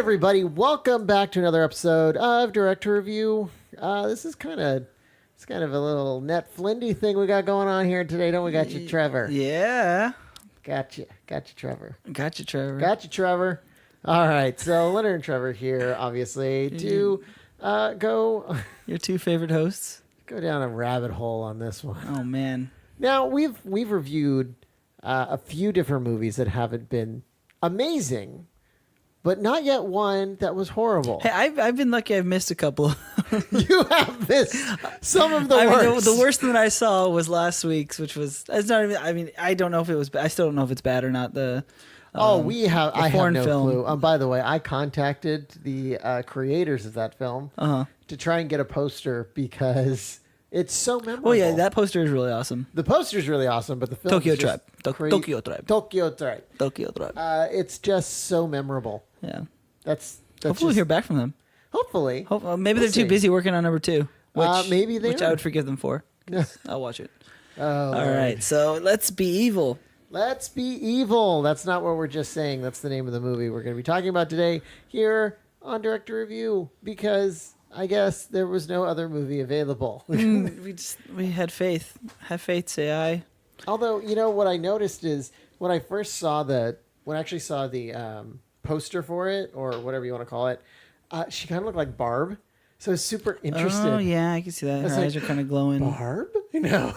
everybody, welcome back to another episode of Director Review. This is kind of a little Net Flindy thing we got going on here today, don't we? Got you, Trevor. Yeah. Gotcha, Trevor. Got you, Trevor. Got you, Trevor. All right, so Leonard and Trevor here, obviously, to go... Your two favorite hosts? Go down a rabbit hole on this one. Oh, man. Now, we've reviewed a few different movies that haven't been amazing, but not yet one that was horrible. Hey, I've been lucky. I've missed a couple. You have missed some of the worst. The worst that I saw was last week's, which was it's not even. I mean, I don't know if it was. I still don't know if it's bad or not. I have no clue. By the way, I contacted the creators of that film to try and get a poster because it's so memorable. Oh yeah, that poster is really awesome. The poster is really awesome, but the film Tokyo is just Tribe. Tokyo Tribe. It's just so memorable. Yeah, that's hopefully we'll hear back from them. Hopefully, maybe they're too busy working on number 2. Which I would forgive them for. I'll watch it. Oh, all right. So let's be evil. Let's be evil. That's not what we're just saying. That's the name of the movie we're going to be talking about today here on Director Review, because I guess there was no other movie available. We had faith. Have faith, say I. Although, you know, what I noticed is when I saw the poster for it, or whatever you want to call it, she kind of looked like Barb. So I was super interested. Oh, yeah, I can see that. Her eyes are kind of glowing. Barb? No.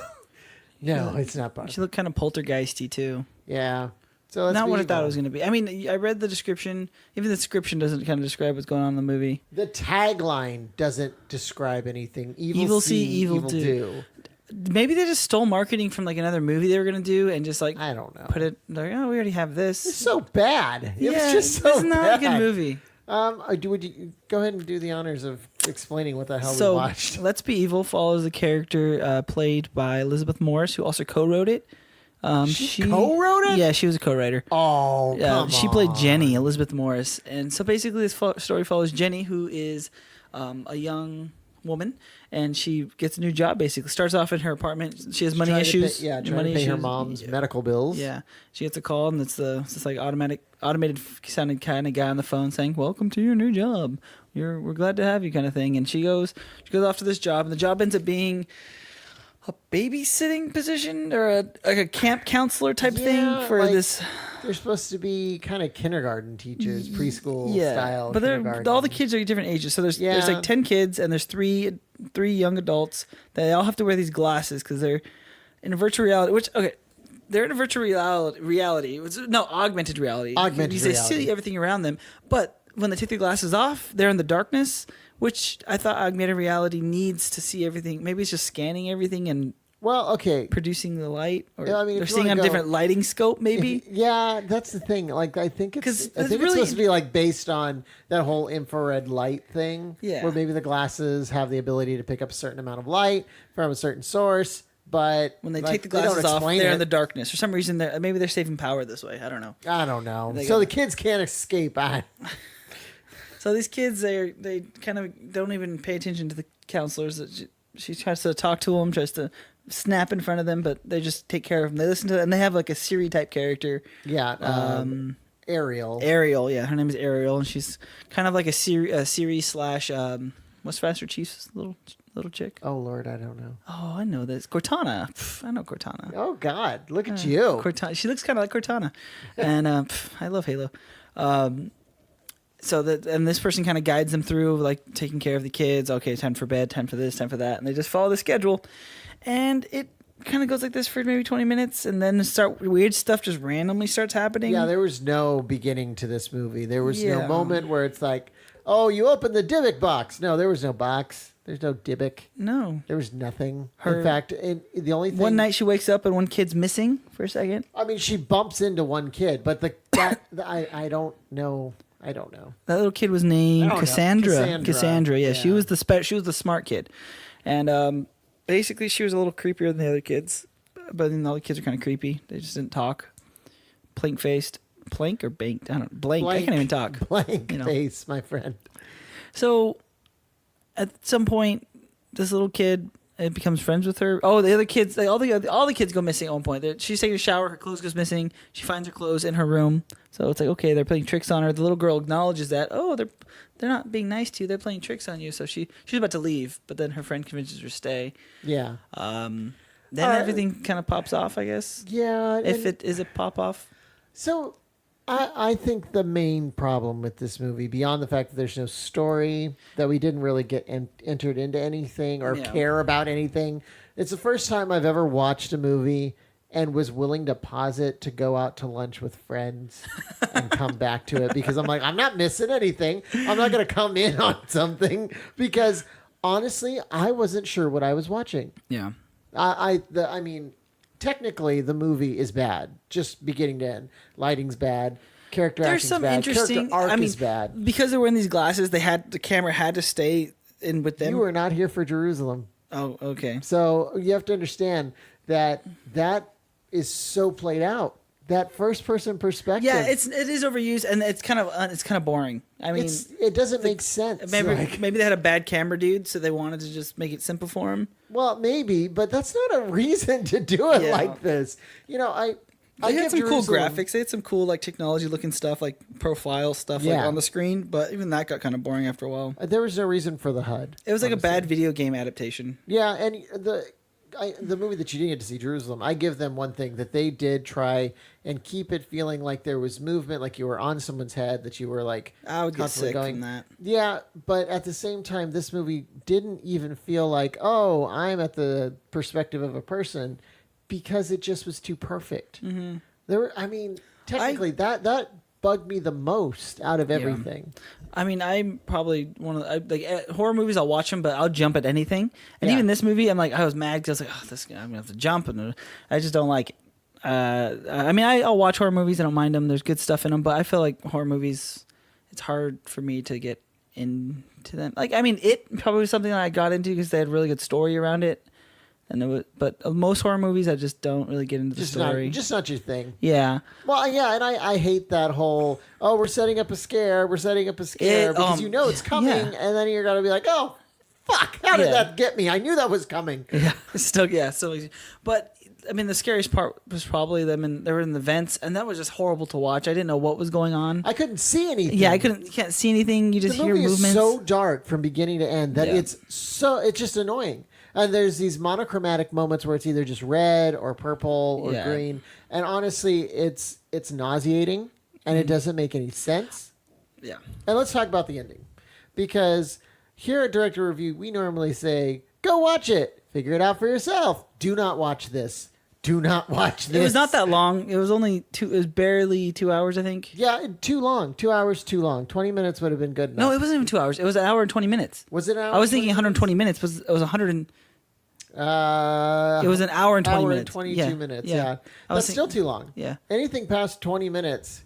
No, it's not Barb. She looked kind of poltergeisty, too. Yeah. So not what I thought it was going to be. I mean, I read the description. Even the description doesn't kind of describe what's going on in the movie. The tagline doesn't describe anything. Evil see, evil do. Maybe they just stole marketing from like another movie they were going to do and just like... I don't know. Put it... Like, oh, we already have this. It's so bad. Yeah, it's just so it's not a good movie. Would you go ahead and do the honors of explaining what the hell we watched? Let's Be Evil follows a character played by Elizabeth Morris, who also co-wrote it. She co-wrote it? Yeah, she was a co-writer. Oh, come She played Jenny, Elizabeth Morris. And so basically this story follows Jenny, who is a young woman, and she gets a new job, basically. Starts off in her apartment. She has money issues. Trying to pay her mom's medical bills. Yeah. She gets a call, and it's this like automated sounding kind of guy on the phone saying, "Welcome to your new job. We're glad to have you," kind of thing. And she goes off to this job, and the job ends up being a babysitting position or a camp counselor type thing for this. They're supposed to be kind of kindergarten teachers, preschool style. But all the kids are different ages. So there's like 10 kids and there's three young adults. They all have to wear these glasses because they're in a virtual reality. They're in a virtual reality. Augmented reality. Augmented reality. They see everything around them, but when they take their glasses off, they're in the darkness, which I thought augmented reality needs to see everything. Maybe it's just scanning everything and producing the light, or they're seeing on a different lighting scope, maybe. Yeah, that's the thing. Like, I think it's supposed to be like based on that whole infrared light thing, where maybe the glasses have the ability to pick up a certain amount of light from a certain source. But when they take the glasses off, they're in the darkness. For some reason, maybe they're saving power this way. I don't know. So the kids can't escape. So these kids, they kind of don't even pay attention to the counselors. She tries to talk to them, tries to snap in front of them, but they just take care of them. They listen to it, and they have like a Siri type character. Yeah, Ariel. Ariel, yeah, her name is Ariel, and she's kind of like a Siri slash what's Master Chief's little chick? Oh Lord, I don't know. Oh, I know this. Cortana. I know Cortana. Oh God, look at you. Cortana. She looks kind of like Cortana, and I love Halo. So this person kind of guides them through like taking care of the kids. Okay, time for bed, time for this, time for that, and they just follow the schedule. And it kind of goes like this for maybe 20 minutes, and then weird stuff just randomly starts happening. Yeah, there was no beginning to this movie. There was no moment where it's like, oh, you opened the Dybbuk box. No, there was no box. There's no Dybbuk. No. There was nothing. In fact, the only thing... One night she wakes up and one kid's missing for a second. I mean, she bumps into one kid, but I don't know. I don't know. That little kid was named Cassandra. Cassandra, yeah. She was the smart kid. And basically she was a little creepier than the other kids. But then all the kids are kind of creepy. They just didn't talk. Plank-faced. Plank or banked? I don't know. Blank. I can't even talk. Blank face, my friend. So at some point, this little kid and becomes friends with her. Oh, the other kids, all the kids go missing at one point. She's taking a shower, her clothes goes missing. She finds her clothes in her room. So it's like, okay, they're playing tricks on her. The little girl acknowledges that. Oh, they're not being nice to you. They're playing tricks on you. So she's about to leave, but then her friend convinces her to stay. Yeah. Then everything kind of pops off, I guess. Yeah. If it is a pop off. So I think the main problem with this movie, beyond the fact that there's no story, that we didn't really get entered into anything or care about anything. It's the first time I've ever watched a movie and was willing to pause it to go out to lunch with friends and come back to it, because I'm like, I'm not missing anything. I'm not going to come in on something, because honestly, I wasn't sure what I was watching. Yeah. I mean, technically, the movie is bad, just beginning to end. Lighting's bad. Character acting's bad. Character arc is bad. Because they were in these glasses, the camera had to stay in with them. You were not here for Jerusalem. Oh, okay. So you have to understand that is so played out. That first person perspective. Yeah, it is overused, and it's kind of boring. I mean, it doesn't make sense. Maybe they had a bad camera dude, so they wanted to just make it simple for him. Well, maybe, but that's not a reason to do it like this. You know, I had some cool graphics. They had some cool technology looking stuff, like profile stuff on the screen. But even that got kind of boring after a while. There was no reason for the HUD. It was like a bad video game adaptation. Yeah, and the movie that you didn't get to see, Jerusalem, I give them one thing, that they did try and keep it feeling like there was movement, like you were on someone's head, that you were I would get sick from that. Yeah, but at the same time, this movie didn't even feel like, oh, I'm at the perspective of a person, because it just was too perfect. Mm-hmm. Technically, that bugged me the most out of everything. Yeah. I mean, I'm probably one of the horror movies. I'll watch them, but I'll jump at anything. And even this movie, I was mad because I was like, "Oh, this I'm gonna have to jump," and I just don't like it. I'll watch horror movies. I don't mind them. There's good stuff in them, but I feel like horror movies, it's hard for me to get into them. It probably was something that I got into because they had a really good story around it. But most horror movies, I just don't really get into the story. Just not your thing. Yeah. Well, yeah, and I hate that whole, we're setting up a scare, because it's coming, and then you're going to be like, oh, fuck, how did that get me? I knew that was coming. Yeah, still easy. But, the scariest part was probably they were in the vents, and that was just horrible to watch. I didn't know what was going on. I couldn't see anything. Yeah, you can't see anything. You just hear movements. The movie is so dark from beginning to end that it's just annoying. And there's these monochromatic moments where it's either just red or purple or green. And honestly, it's nauseating, and it doesn't make any sense. Yeah. And let's talk about the ending. Because here at Director Review, we normally say, go watch it. Figure it out for yourself. Do not watch this. Do not watch this. It was not that long. It was barely 2 hours, I think. Yeah, too long. 2 hours too long. 20 minutes would have been good enough. No, it wasn't even 2 hours. It was an hour and 20 minutes. Was it an hour? I was thinking 120 minutes. It was 100 and... it was an hour and 20 minutes. 22 minutes, yeah. That's still too long. Yeah. Anything past 20 minutes,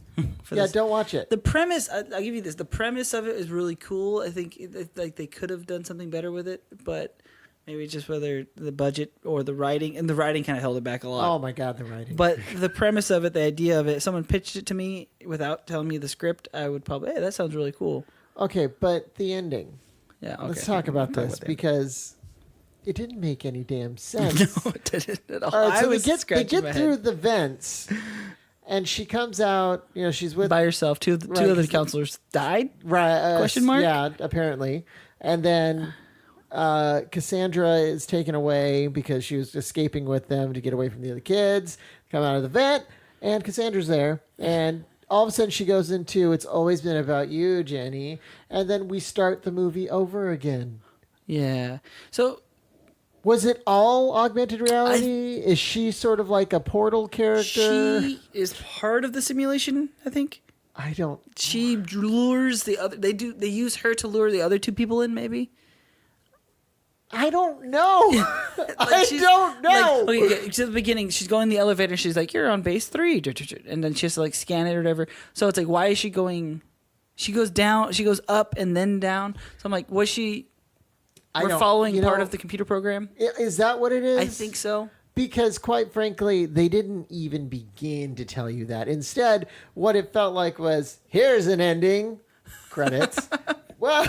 don't watch it. The premise, I'll give you this. The premise of it is really cool. I think they could have done something better with it, but maybe just whether the budget or the writing, and the writing kind of held it back a lot. Oh my God, the writing. But the premise of it, the idea of it, someone pitched it to me without telling me the script, I would probably, hey, that sounds really cool. Okay, but the ending. Yeah, okay. Let's talk about this, because it didn't make any damn sense. No, it didn't at all. All right, so they get through the vents, and she comes out. She's by herself. Two other counselors died. Right? Question mark? Yeah, apparently. And then Cassandra is taken away because she was escaping with them to get away from the other kids. Come out of the vent, and Cassandra's there, and all of a sudden she goes into, "It's always been about you, Jenny," and then we start the movie over again. Yeah. So. Was it all augmented reality? Is she sort of like a Portal character? She is part of the simulation, I think. I don't. She lures the other. They use her to lure the other two people in, maybe. I don't know. I don't know. To the beginning, she's going in the elevator. She's like, "You're on base 3," and then she has to scan it or whatever. So it's like, why is she going? She goes down. She goes up and then down. So I'm like, was she? We're following part of the computer program. Is that what it is? I think so. Because quite frankly, they didn't even begin to tell you that. Instead, what it felt like was, here's an ending, credits. Well,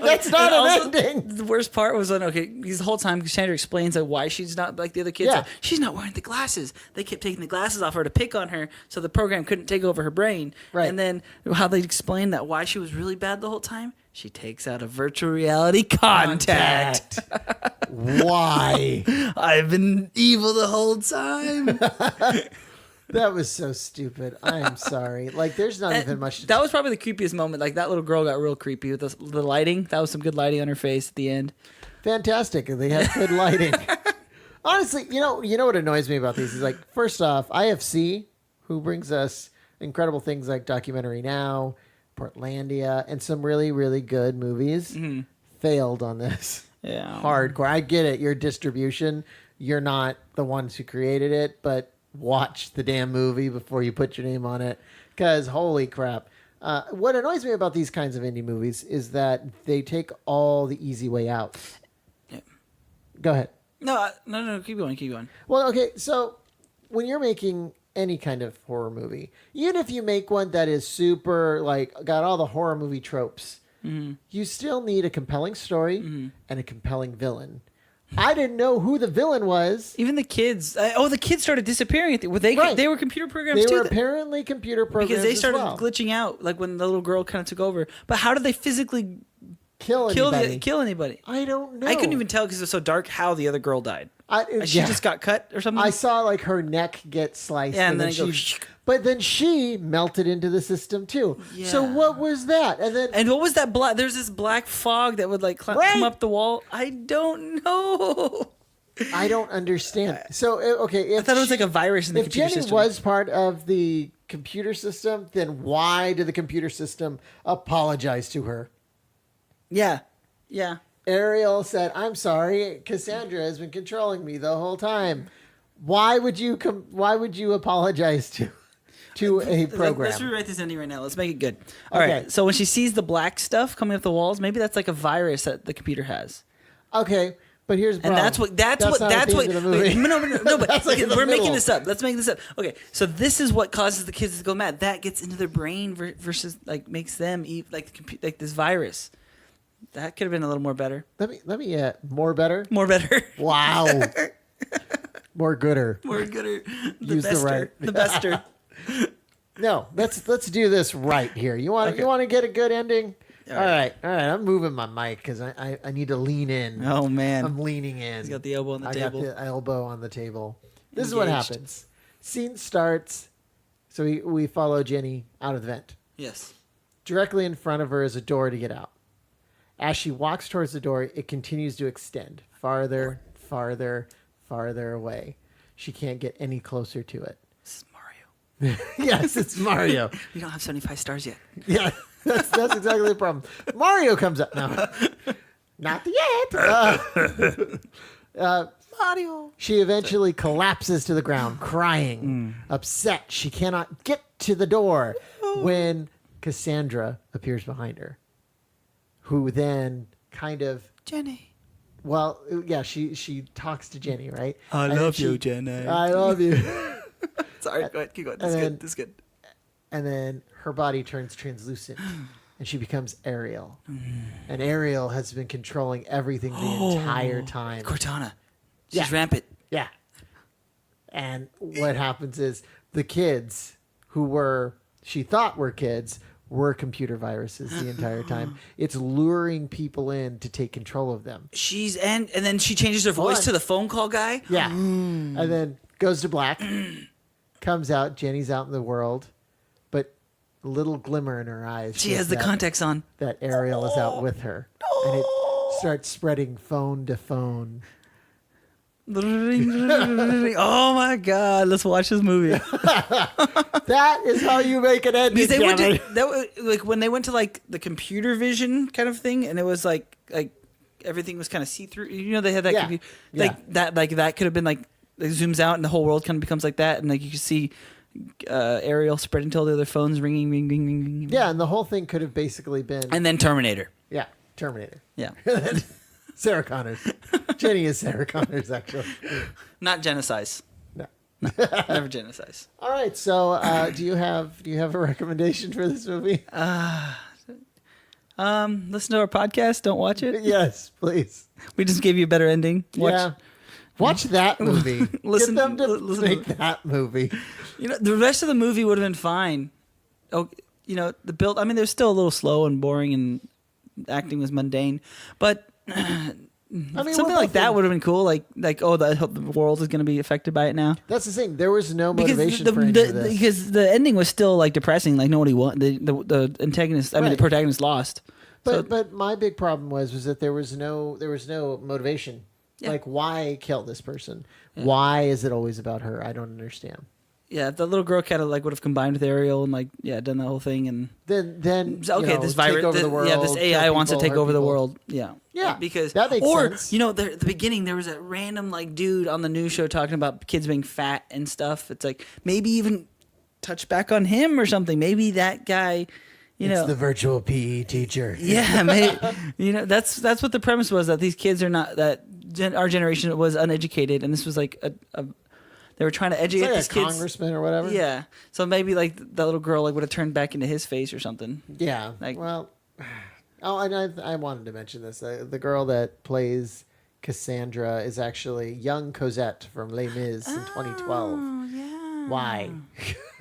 that's not an ending. The worst part was when, because the whole time Cassandra explains like why she's not like the other kids. Yeah. Like, she's not wearing the glasses. They kept taking the glasses off her to pick on her, so the program couldn't take over her brain. Right. And then how they explained that why she was really bad the whole time. She takes out a virtual reality contact. Why? I've been evil the whole time. That was so stupid. I am sorry. Like, there's not even much. That was probably the creepiest moment. Like, that little girl got real creepy with the lighting. That was some good lighting on her face at the end. Fantastic. They had good lighting. Honestly, you know what annoys me about these is, like, first off, IFC, who brings us incredible things like Documentary Now, Portlandia, and some really, really good movies, failed on this. Yeah. Hardcore. I get it. Your distribution, you're not the ones who created it, but watch the damn movie before you put your name on it, because holy crap. What annoys me about these kinds of indie movies is that they take all the easy way out. Yeah. Go ahead. No, keep going. Well, okay, so when you're making any kind of horror movie, even if you make one that is super, like, got all the horror movie tropes, you still need a compelling story and a compelling villain. I didn't know who the villain was. Even the kids. The kids started disappearing. They were computer programs too. They were apparently computer programs because they started as well. glitching out, like when the little girl kind of took over. But how did they physically kill anybody? I don't know. I couldn't even tell because it was so dark how the other girl died. She just got cut or something. I saw like her neck get sliced. Yeah, and then but then she melted into the system too. Yeah. So what was that? And what was that black? There's this black fog that would like come up the wall. I don't know. I don't understand. So okay, I thought it was like a virus in the computer system. If Jenny was part of the computer system, then why did the computer system apologize to her? Yeah. Ariel said, "I'm sorry, Cassandra has been controlling me the whole time." Why would you apologize to a program? Let's rewrite this ending right now. Let's make it good. All right. So when she sees the black stuff coming up the walls, maybe that's like a virus that the computer has. Okay, but here's the problem. And that's what. No, but we're making this up. Let's make this up. Okay, so this is what causes the kids to go mad. That gets into their brain versus like makes them eat like this virus. That could have been a little more better. Let me more better. More better. Wow. More gooder. Use the bester. No, let's do this right here. You want to get a good ending? All right. I'm moving my mic because I need to lean in. Oh man, I'm leaning in. He's got the elbow on the table. I got the elbow on the table. This is what happens. Scene starts. So we follow Jenny out of the vent. Yes. Directly in front of her is a door to get out. As she walks towards the door, it continues to extend farther away. She can't get any closer to it. This is Mario. Yes, it's Mario. We don't have 75 stars yet. Yeah, that's exactly the problem. Mario comes up now. Not yet. Mario. She eventually collapses to the ground, crying, upset. She cannot get to the door when Cassandra appears behind her, who then kind of... Jenny. Well, yeah, she talks to Jenny, right? I love you, Jenny. I love you. Sorry, go ahead, keep going. This is good. And then her body turns translucent, and she becomes Ariel. And Ariel has been controlling everything the entire time. Cortana. She's rampant. Yeah. And what happens is the kids who she thought were kids were computer viruses the entire time. It's luring people in to take control of them. And then she changes her voice to the phone call guy. Yeah. And then goes to black. Comes out. Jenny's out in the world, but a little glimmer in her eyes. She has the contacts on. That Ariel is out with her, and it starts spreading phone to phone. Oh my God! Let's watch this movie. That is how you make an ending. Like when they went to like the computer vision kind of thing, and it was like everything was kind of see through. You know, they had that that could have been like it zooms out and the whole world kind of becomes like that, and like you can see Ariel spreading to all the other phones ring, ring, ring, ring, ring. Yeah, and the whole thing could have basically been. And then Terminator. Yeah, Terminator. Yeah. Sarah Connors. Jenny is Sarah Connors, actually. Not genocide. No. Never genocide. All right. So, do you have a recommendation for this movie? Listen to our podcast. Don't watch it. Yes, please. We just gave you a better ending. Watch that movie. Listen, Get them to listen make that movie. The rest of the movie would have been fine. Oh, the build. I mean, they're still a little slow and boring, and acting was mundane. But something like that would have been cool. Like the world is going to be affected by it now. That's the thing. There was no motivation for any of this. Because the ending was still like depressing. Like nobody won. The antagonist. I mean, the protagonist lost. But my big problem was that there was no motivation. Yeah. Like, why kill this person? Yeah. Why is it always about her? I don't understand. Yeah, the little girl kind of would have combined with Ariel and done the whole thing, and then this virus, take over the world. This AI wants to take over the world. Yeah, because that makes sense. At the beginning there was that random dude on the news show talking about kids being fat and stuff. It's like maybe even touch back on him or something. Maybe that guy. It's the virtual PE teacher. Yeah, maybe, that's what the premise was, that these kids are not our generation was uneducated, and this was like they were trying to educate these kids. Congressman or whatever. Yeah, so maybe that little girl would have turned back into his face or something. Yeah. And I wanted to mention this. The girl that plays Cassandra is actually young Cosette from Les Mis in 2012. Oh yeah. Why?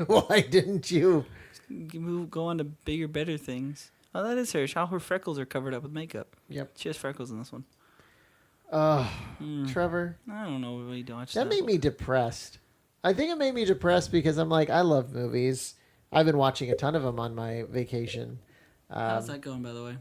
Why didn't you? Go on to bigger, better things. Oh, that is her. How her freckles are covered up with makeup. Yep. She has freckles in this one. Trevor. I don't know what you watch. That made me depressed. I think it made me depressed because I'm like, I love movies. I've been watching a ton of them on my vacation. How's that going, by the way?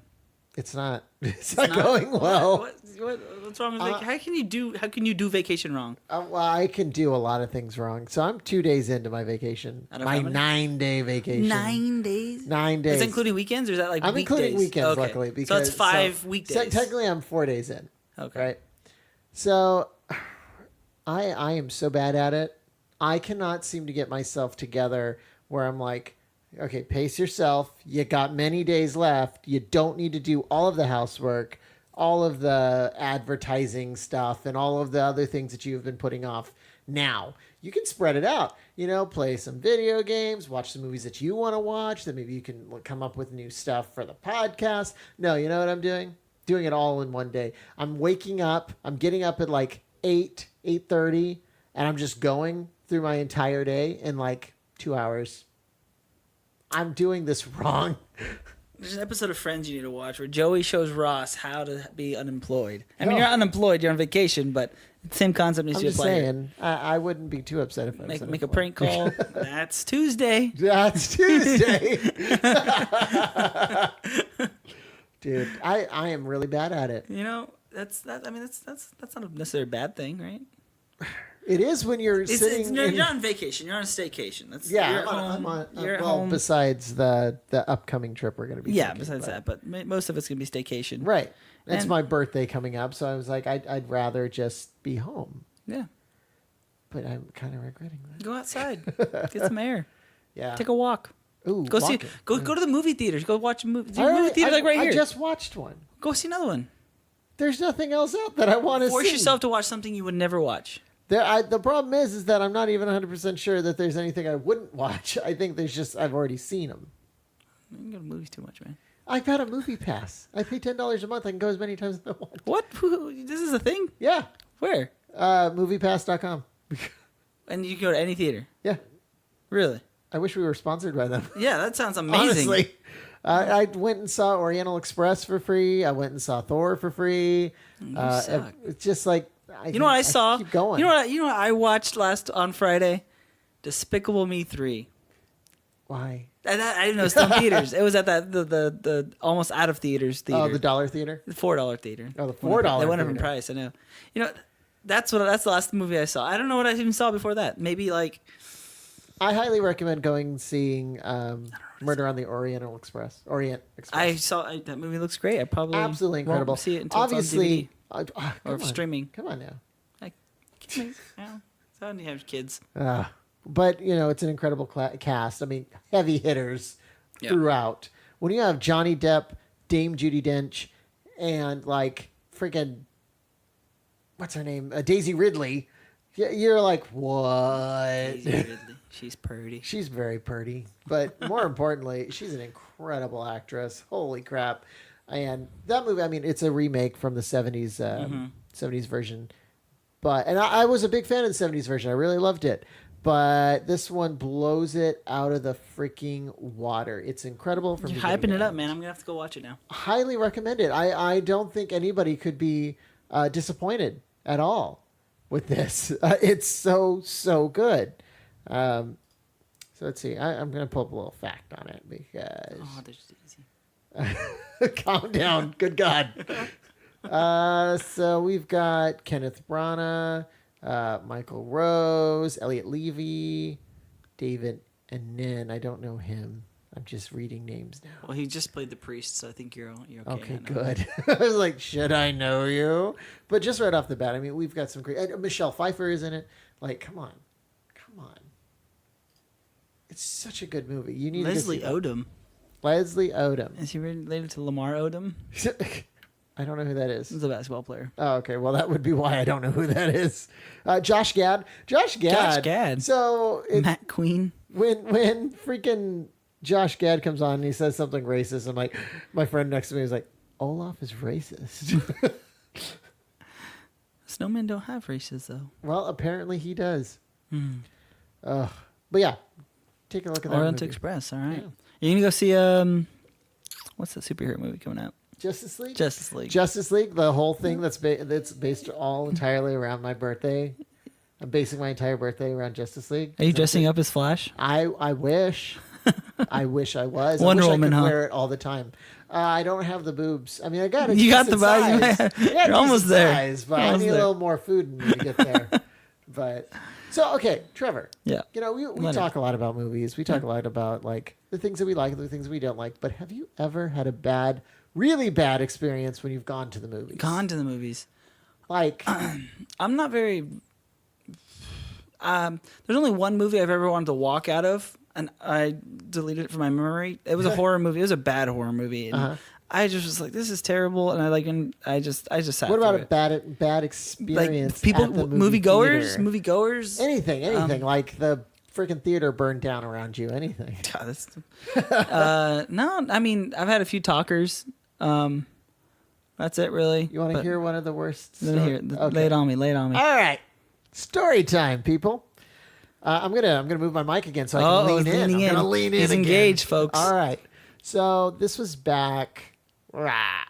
It's not. It's not going well. What's wrong with how can you do vacation wrong? Well, I can do a lot of things wrong. So I'm 2 days into my vacation. My 9-day vacation. 9 days. 9 days. Is that including weekends, or is that I'm weekdays? Including weekends, okay. Luckily, because so it's 5 weekdays. So technically, I'm 4 days in. Okay. Right. So, I am so bad at it. I cannot seem to get myself together where I'm like, okay, pace yourself. You got many days left. You don't need to do all of the housework, all of the advertising stuff, and all of the other things that you've been putting off. Now, you can spread it out. Play some video games, watch the movies that you want to watch. Then maybe you can come up with new stuff for the podcast. No, you know what I'm doing? Doing it all in one day. I'm waking up. I'm getting up at 8:30, and I'm just going through my entire day in 2 hours. I'm doing this wrong. There's an episode of Friends you need to watch where Joey shows Ross how to be unemployed. I mean, you're not unemployed, you're on vacation, but the same concept needs to apply. I'm just saying, I wouldn't be too upset if I was make a prank call. That's Tuesday. That's Tuesday. Dude, I am really bad at it. That's not necessarily a bad thing, right? It is when you're sitting. You're on vacation. You're on a staycation. I'm at home. Besides the upcoming trip we're going to be. Yeah, besides that, but most of it's going to be staycation. Right. It's my birthday coming up, so I was like, I'd rather just be home. Yeah. But I'm kind of regretting that. Go outside, get some air. Yeah. Take a walk. Ooh, go to the movie theaters. Go watch a movie. Movie theater right here. I just watched one. Go see another one. There's nothing else out that I want to see. Force yourself to watch something you would never watch. The problem is that I'm not even 100% sure that there's anything I wouldn't watch. I think I've already seen them. You can go to movies too much, man. I've got a movie pass. I pay $10 a month. I can go as many times as I want. What? This is a thing? Yeah. Where? Moviepass.com. And you can go to any theater? Yeah. Really? I wish we were sponsored by them. Yeah, that sounds amazing. Honestly. I went and saw Oriental Express for free. I went and saw Thor for free. It's just like... You know what I saw? Keep going. You know what I watched on Friday? Despicable Me 3. Why? I didn't know it was still in theaters. It was at the almost out of theaters theater. Oh, the dollar theater? The $4 theater. Oh, the $4 They went up in price, I know. That's the last movie I saw. I don't know what I even saw before that. Maybe I highly recommend going and seeing Murder on the Orient Express. I saw that movie. Looks great. I probably absolutely incredible. Won't see it until obviously it's on DVD or streaming. Come on now. So you have kids. But it's an incredible cast. I mean, heavy hitters throughout. When you have Johnny Depp, Dame Judi Dench, and freaking what's her name, Daisy Ridley. Yeah, you're like, what? She's pretty. She's very pretty. But more importantly, she's an incredible actress. Holy crap. And that movie, I mean, it's a remake from the 70s 70s version. And I was a big fan of the 70s version. I really loved it. But this one blows it out of the freaking water. It's incredible. You're hyping it up, man. I'm going to have to go watch it now. Highly recommend it. I don't think anybody could be disappointed at all with this. It's so good. So let's see. I'm going to pull up a little fact on it because... Oh, that's easy. Calm down. Good God. So we've got Kenneth Branagh, Michael Rose, Elliot Levy, David and Nin. I don't know him. I'm just reading names now. Well, he just played the priest, so I think you're okay. Okay, good. I was like, should I know you? But just right off the bat, I mean, we've got some great... Michelle Pfeiffer is in it. Like, come on. It's such a good movie. You need Leslie Odom. Leslie Odom. Is he related to Lamar Odom? I don't know who that is. He's a basketball player. Oh, okay. Well, that would be why I don't know who that is. Josh Gad. Josh Gad. So Matt Queen. When freaking Josh Gad comes on and he says something racist, I'm like, my friend next to me is like, Olaf is racist. Snowmen don't have races, though. Well, apparently he does. But yeah, take a look at that Orient movie. Express. All right. Yeah. You're gonna go see what's the superhero movie coming out? Justice League. Justice League. The whole thing that's based all entirely around my birthday. I'm basing my entire birthday around Justice League. Are you dressing up as Flash? I wish. I wish I was. Wonder I wish Woman, I could wear it all the time. I don't have the boobs. I mean, I got it. You got the size. You're almost there. Size, but I need a little more food in me to get there. But so okay, Trevor. Yeah. You know, we talk a lot about movies. We talk a lot about like the things that we like and the things we don't like. But have you ever had a really bad experience when you've gone to the movies? Gone to the movies. Like, I'm not very. There's only one movie I've ever wanted to walk out of, and I deleted it from my memory. It was a horror movie. It was a bad horror movie. And I just was like, "This is terrible," and I just sat. What about a bad experience? Like people, at the moviegoers, anything like the freaking theater burned down around you. Anything? No, I mean I've had a few talkers. That's it, really. You want to hear one of the worst? Okay. Lay it on me. All right, story time, people. I'm gonna move my mic again so I can lean in. I'm gonna lean in. He's engaged, folks. All right. So this was back. Probably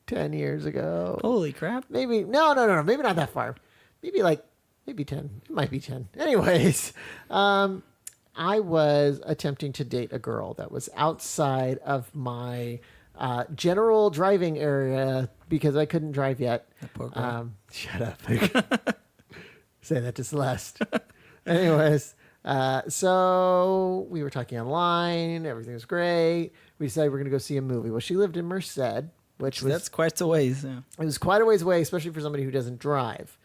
10 years ago. Holy crap. Maybe no. Maybe not that far. Maybe 10. It might be 10. Anyways, I was attempting to date a girl that was outside of my general driving area because I couldn't drive yet. Poor girl. Shut up. Say that to Celeste. Anyways, so we were talking online. Everything was great. We decided we're going to go see a movie. Well, she lived in Merced, that's quite a ways. Yeah. It was quite a ways away, especially for somebody who doesn't drive.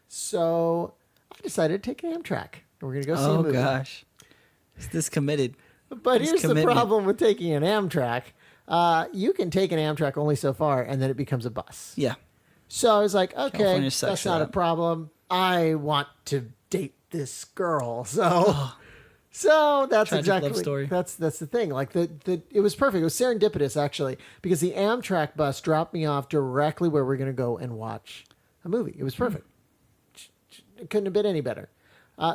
So I decided to take an Amtrak. We're going to go see a movie. Oh, gosh. Is this committed? But here's the problem with taking an Amtrak. You can take an Amtrak only so far, and then it becomes a bus. Yeah. So I was like, okay, that's not a problem. I want to date this girl. So that's Tragic exactly love story. That's the thing. Like it was perfect. It was serendipitous actually, because the Amtrak bus dropped me off directly where we're going to go and watch a movie. It was perfect. It couldn't have been any better.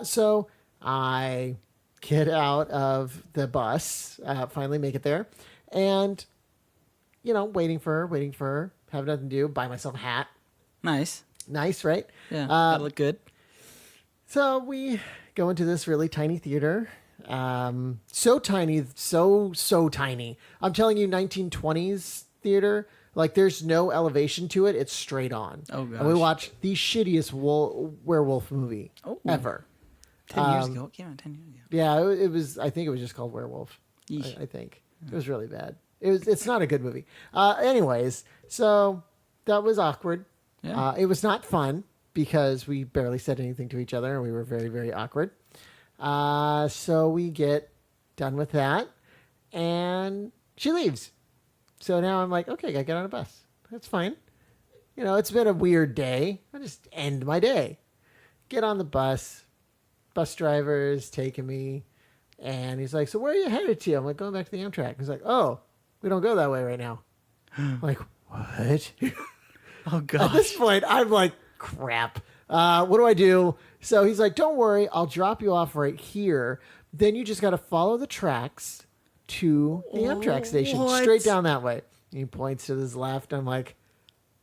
So I get out of the bus, finally make it there, and waiting for her, have nothing to do, buy myself a hat. Nice, right? Yeah, that look good. So we go into this really tiny theater. So tiny, so tiny. I'm telling you, 1920s theater. Like, there's no elevation to it. It's straight on. Oh, gosh. And we watched the shittiest werewolf movie ever. 10 years ago. It came out 10 years ago. Yeah, it was. I think it was just called Werewolf. I think. It was really bad. It's not a good movie. Anyways, so that was awkward. Yeah. It was not fun because we barely said anything to each other and we were very, very awkward. So we get done with that and she leaves. So now I'm like, okay, I gotta get on a bus. That's fine. it's been a weird day. I just end my day. Get on the bus. Bus driver is taking me. And he's like, so where are you headed to? I'm like, going back to the Amtrak. He's like, oh, we don't go that way right now. I'm like, what? Oh, gosh. At this point, I'm like, crap. What do I do? So he's like, don't worry. I'll drop you off right here. Then you just got to follow the tracks to the Amtrak station. What? Straight down that way. He points to his left. I'm like,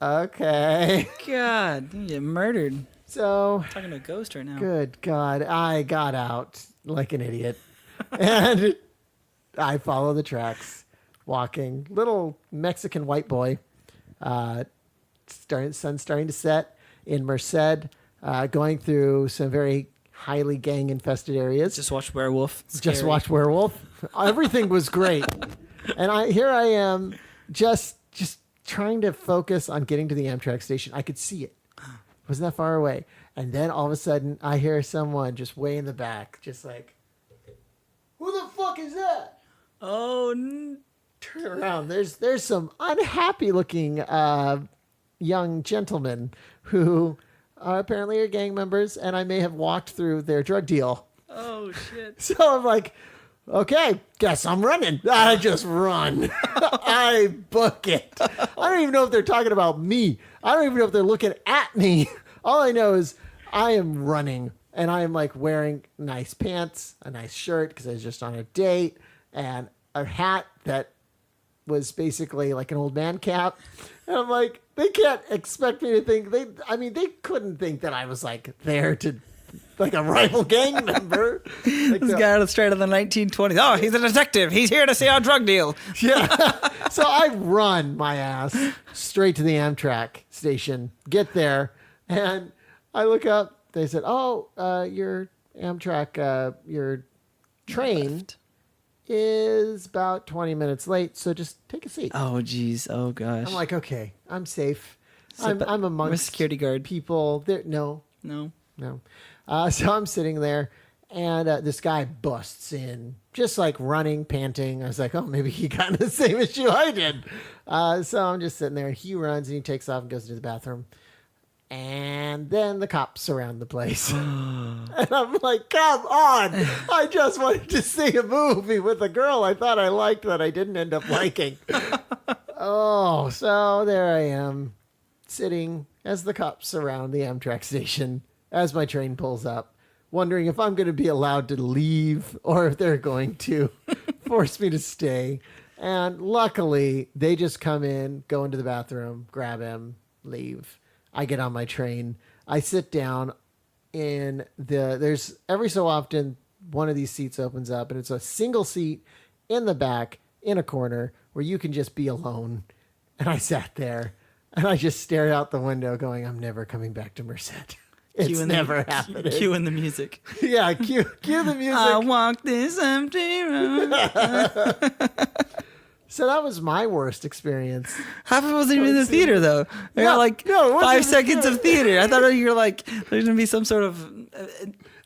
okay. God, you get murdered. So. I'm talking to a ghost right now. Good God. I got out like an idiot. And I follow the tracks. Walking. Little Mexican white boy. Sun's starting to set in Merced. Going through some very highly gang-infested areas. Just watched Werewolf. Just watched Werewolf. Everything was great. And here I am just trying to focus on getting to the Amtrak station. I could see it. It wasn't that far away. And then all of a sudden, I hear someone just way in the back, just like, who the fuck is that? Oh, turn around. There's some unhappy-looking young gentlemen who apparently are gang members, and I may have walked through their drug deal. Oh, shit. So I'm like, okay, guess I'm running. I just run. I book it. I don't even know if they're talking about me. I don't even know if they're looking at me. All I know is I am running, and I am like wearing nice pants, a nice shirt because I was just on a date, and a hat that was basically like an old man cap. And I'm like, they can't expect me to think they couldn't think that I was like there to like a rival gang member. Like this guy straight out of the 1920s. Oh, he's a detective. He's here to see our drug deal. Yeah. So I run my ass straight to the Amtrak station, get there, and I look up. They said, oh, your Amtrak, your train is about 20 minutes late, so just take a seat. Oh, geez. Oh, gosh. I'm like, okay, I'm safe. I'm amongst security guard people. There, no. So I'm sitting there, and this guy busts in, just like running, panting. I was like, oh, maybe he got in the same issue I did. So I'm just sitting there, and he runs, and he takes off and goes to the bathroom. And then the cops surround the place. And I'm like, come on. I just wanted to see a movie with a girl I thought I liked that I didn't end up liking. Oh, so there I am, sitting as the cops surround the Amtrak station as my train pulls up, wondering if I'm going to be allowed to leave or if they're going to force me to stay. And luckily, they just come in, go into the bathroom, grab him, leave. I get on my train. I sit down there's every so often one of these seats opens up, and it's a single seat in the back in a corner where you can just be alone. And I sat there and I just stared out the window going, I'm never coming back to Merced. It's never happening. Cue in the music. Yeah, cue the music. I walk this empty road. So that was my worst experience. Half of it wasn't even in the theater, though. I got like 5 seconds of theater. I thought you were like, there's going to be some sort of...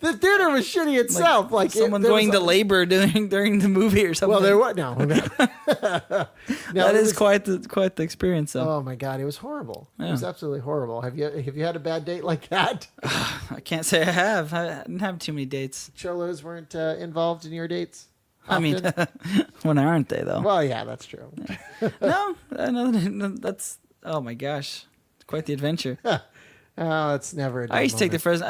the theater was shitty itself. Like someone going to labor during the movie or something. Well, there was... No. That is quite the experience, though. Oh, my God. It was horrible. Yeah. It was absolutely horrible. Have you had a bad date like that? I can't say I have. I didn't have too many dates. Cholos weren't involved in your dates? Often? I mean, when aren't they, though? Well, yeah, that's true. No, that's... Oh, my gosh. Quite the adventure. Oh, it's never a I used to take the Fresno...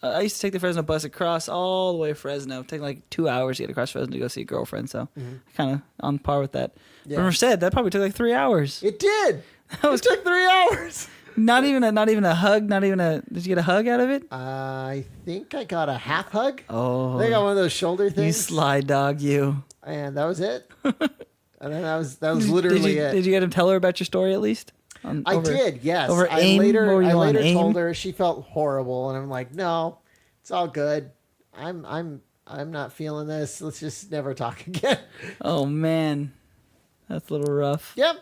I used to take the Fresno bus across all the way to Fresno. Take like 2 hours to get across Fresno to go see a girlfriend. So kind of on par with that. Yeah. But Merced, that probably took like 3 hours. It did. It took 3 hours. Not even a hug. Did you get a hug out of it? I think I got a half hug. Oh, I think I got one of those shoulder things. You sly dog, you. And that was it. And then that was literally it. Did you get to tell her about your story at least? I did, yes. Over I AIM? later AIM? told her. She felt horrible, and I'm like, no, it's all good. I'm not feeling this. Let's just never talk again. Oh man, that's a little rough. Yep.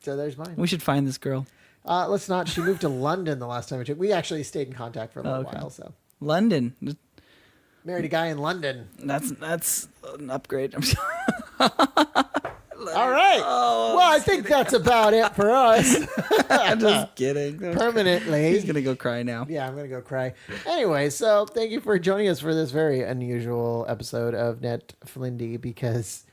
So there's mine. We should find this girl. Let's not. She moved to London the last time we took. We actually stayed in contact for a little while. So London. Married a guy in London. That's an upgrade. I'm sorry. All right. Oh, well, I think that's about it for us. I'm just kidding. Permanently. He's going to go cry now. Yeah, I'm going to go cry. Anyway, so thank you for joining us for this very unusual episode of Net Flindy, because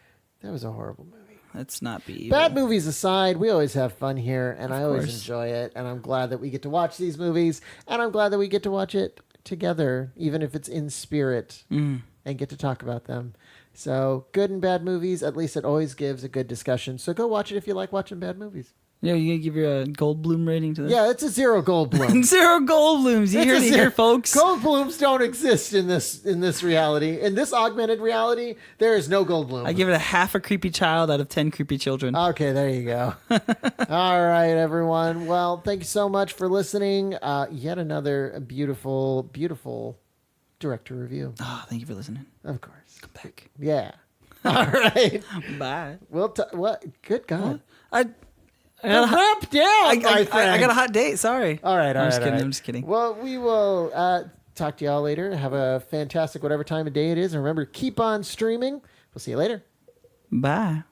that was a horrible movie. Let's not be evil. Bad movies aside, we always have fun here, and I always course. enjoy it, and I'm glad that we get to watch these movies, and I'm glad that we get to watch it together, even if it's in spirit, and get to talk about them. So, good and bad movies, at least it always gives a good discussion. So go watch it if you like watching bad movies. Yeah, you gonna give your Goldblum rating to this? Yeah, it's a 0 Goldblum. 0 Goldblums. You heard it here, folks. Goldblums don't exist in this reality. In this augmented reality, there is no Goldblum. I give it a half a creepy child out of 10 creepy children. Okay, there you go. All right, everyone. Well, thank you so much for listening. Yet another beautiful, beautiful director review. Oh, thank you for listening. Of course. Come back. Yeah. All right. Bye. What? Good God. I got wrap down, my friend. I got a hot date. Sorry. All right. I'm just kidding. Well, we will talk to y'all later. Have a fantastic whatever time of day it is. And remember, keep on streaming. We'll see you later. Bye.